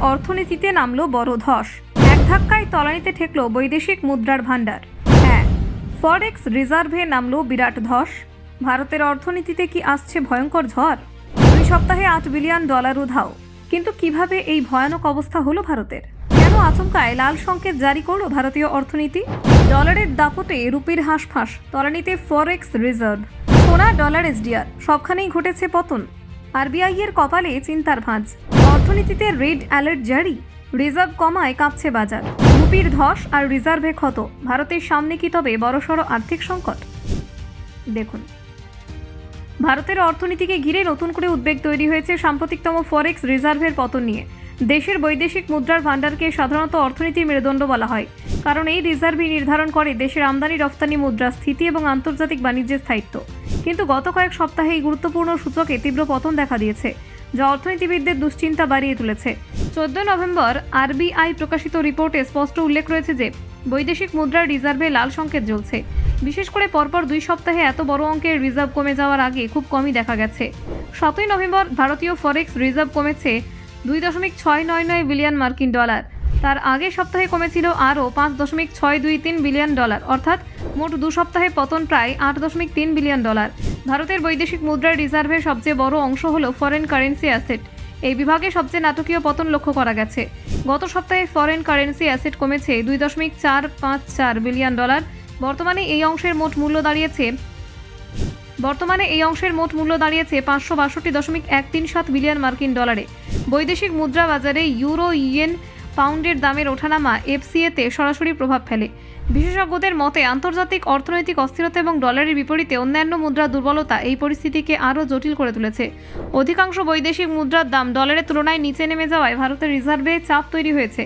অর্থনীতিতে নামলো বড় ধস। এক ধাক্কায় তলানিতে ঠেকল বৈদেশিক মুদ্রার ভাণ্ডার। হ্যাঁ, ফরেক্স রিজার্ভে নামলো বিরাট ধস। ভারতের অর্থনীতিতে কি আসছে ভয়ঙ্কর ঝড়? 2 সপ্তাহে $8 বিলিয়ন উধাও। কিন্তু কিভাবে এই ভয়ানক অবস্থা হলো ভারতের? কেন আচমকায় লাল সংকেত জারি করলো ভারতীয় অর্থনীতি? ডলারের দাপটে রুপির হাঁসফাঁস, তলানিতে ফরেক্স রিজার্ভ, সোনা, ডলার, এসডিআর, সবখানেই ঘটেছে পতন। আরবিআই এর কপালে চিন্তার ভাঁজ। অর্থনীতিতে রেড অ্যালার্ট জারি, রিজার্ভ কমায় কাঁপছে বাজার। রুপির ধস আর রিজার্ভে ক্ষত। ভারতের সামনে কি তবে বড়সড় আর্থিক সংকট? দেখুন, ভারতের অর্থনীতিকে ঘিরে নতুন করে উদ্বেগ তৈরি হয়েছে সাম্প্রতিকতম ফরেক্স রিজার্ভের পতন নিয়ে। দেশের বৈদেশিক মুদ্রার ভাণ্ডারকে সাধারণত অর্থনীতির মেরুদণ্ড বলা হয়, কারণ এই রিজার্ভই নির্ধারণ করে দেশের আমদানি রফতানি মুদ্রার স্থিতি এবং আন্তর্জাতিক বাণিজ্যের স্থায়িত্ব। কিন্তু গত কয়েক সপ্তাহে এই গুরুত্বপূর্ণ সূচকে তীব্র পতন দেখা দিয়েছে, যা অর্থনীতিবিদদের দুশ্চিন্তা বাড়িয়ে তুলেছে। 14 নভেম্বর আরবিআই প্রকাশিত রিপোর্টে স্পষ্ট উল্লেখ রয়েছে যে বৈদেশিক মুদ্রার রিজার্ভে লাল সংকেত জ্বলছে। বিশেষ করে পরপর 2 সপ্তাহে এত বড় অঙ্কের রিজার্ভ কমে যাওয়ার আগে খুব কমই দেখা গেছে। 7 নভেম্বর ভারতীয় ফরেক্স রিজার্ভ কমেছে $2.699 বিলিয়ন মার্কিন ডলার। তার আগের সপ্তাহে কমেছিল আরও $5.623 বিলিয়ন, অর্থাৎ মোট 2 সপ্তাহে পতন প্রায় $8.3 বিলিয়ন। ভারতের বৈদেশিক মুদ্রার রিজার্ভের সবচেয়ে বড় অংশ হল ফরেন কারেন্সি অ্যাসেট। এই বিভাগে সবচেয়ে নাটকীয় পতন লক্ষ্য করা গেছে। গত সপ্তাহে ফরেন কারেন্সি অ্যাসেট কমেছে $2.454 বিলিয়ন। বর্তমানে এই অংশের মোট মূল্য দাঁড়িয়েছে $562.137 বিলিয়ন মার্কিন ডলারে। বৈদেশিক মুদ্রা বাজারে ইউরো, ইয়েন, পাউন্ডের দামের ওঠানামা এফসিএতে সরাসরি প্রভাব ফেলে। বিশেষজ্ঞদের মতে আন্তর্জাতিক অর্থনৈতিক অস্থিরতা এবং ডলারের বিপরীতে অন্যান্য মুদ্রার দুর্বলতা এই পরিস্থিতিকে আরও জটিল করে তুলেছে। অধিকাংশ বৈদেশিক মুদ্রার দাম ডলারের তুলনায় নিচে নেমে যাওয়ায় ভারতের রিজার্ভে চাপ তৈরি হয়েছে।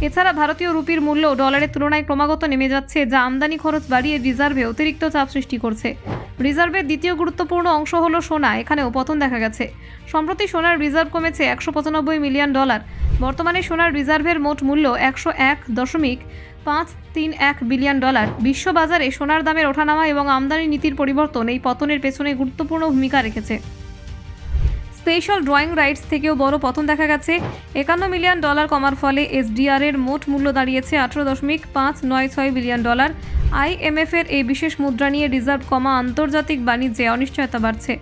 এছাড়া ভারতীয় রুপির মূল্য ডলারের তুলনায় ক্রমাগত নেমে যাচ্ছে, যা আমদানি খরচ বাড়িয়ে রিজার্ভে অতিরিক্ত চাপ সৃষ্টি করছে। রিজার্ভের দ্বিতীয় গুরুত্বপূর্ণ অংশ হলো সোনা। এখানেও পতন দেখা গেছে। সম্প্রতি সোনার রিজার্ভ কমেছে $195 মিলিয়ন। বর্তমানে সোনার রিজার্ভের মোট মূল্য $101.531 বিলিয়ন। বিশ্ববাজারে সোনার দামের ওঠানামা এবং আমদানি নীতির পরিবর্তন এই পতনের পেছনে গুরুত্বপূর্ণ ভূমিকা রেখেছে। স্পেশাল ড্রয়িং রাইটস থেকেও বড় পতন দেখা গেছে। $51 মিলিয়ন কমার ফলে এসডিআর এর মোট মূল্য দাঁড়িয়েছে $18.596 বিলিয়ন। আইএমএফ এর এই বিশেষ মুদ্রা নিয়ে রিজার্ভ কমা আন্তর্জাতিক বাণিজ্যে অনিশ্চয়তা বাড়ছে।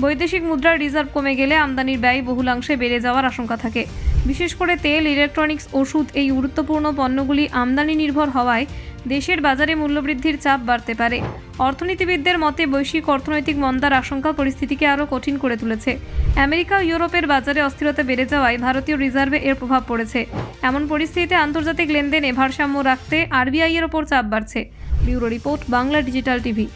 বৈদেশিক মুদ্রার রিজার্ভ কমে গেলে আমদানির ব্যয় বহুলাংশে বেড়ে যাওয়ার আশঙ্কা থাকে। বিশেষ করে তেল, ইলেকট্রনিক্স, ওষুধ, এই গুরুত্বপূর্ণ পণ্যগুলি আমদানি নির্ভর হওয়ায় দেশের বাজারে মূল্যবৃদ্ধির চাপ বাড়তে পারে। অর্থনীতিবিদদের মতে বৈশ্বিক অর্থনৈতিক মন্দার আশঙ্কা পরিস্থিতিকে আরও কঠিন করে তুলেছে। আমেরিকা ও ইউরোপের বাজারে অস্থিরতা বেড়ে যাওয়ায় ভারতীয় রিজার্ভে এর প্রভাব পড়েছে। এমন পরিস্থিতিতে আন্তর্জাতিক লেনদেনে ভারসাম্য রাখতে আরবিআই এর ওপর চাপ বাড়ছে। Bureau report, Bangla digital TV.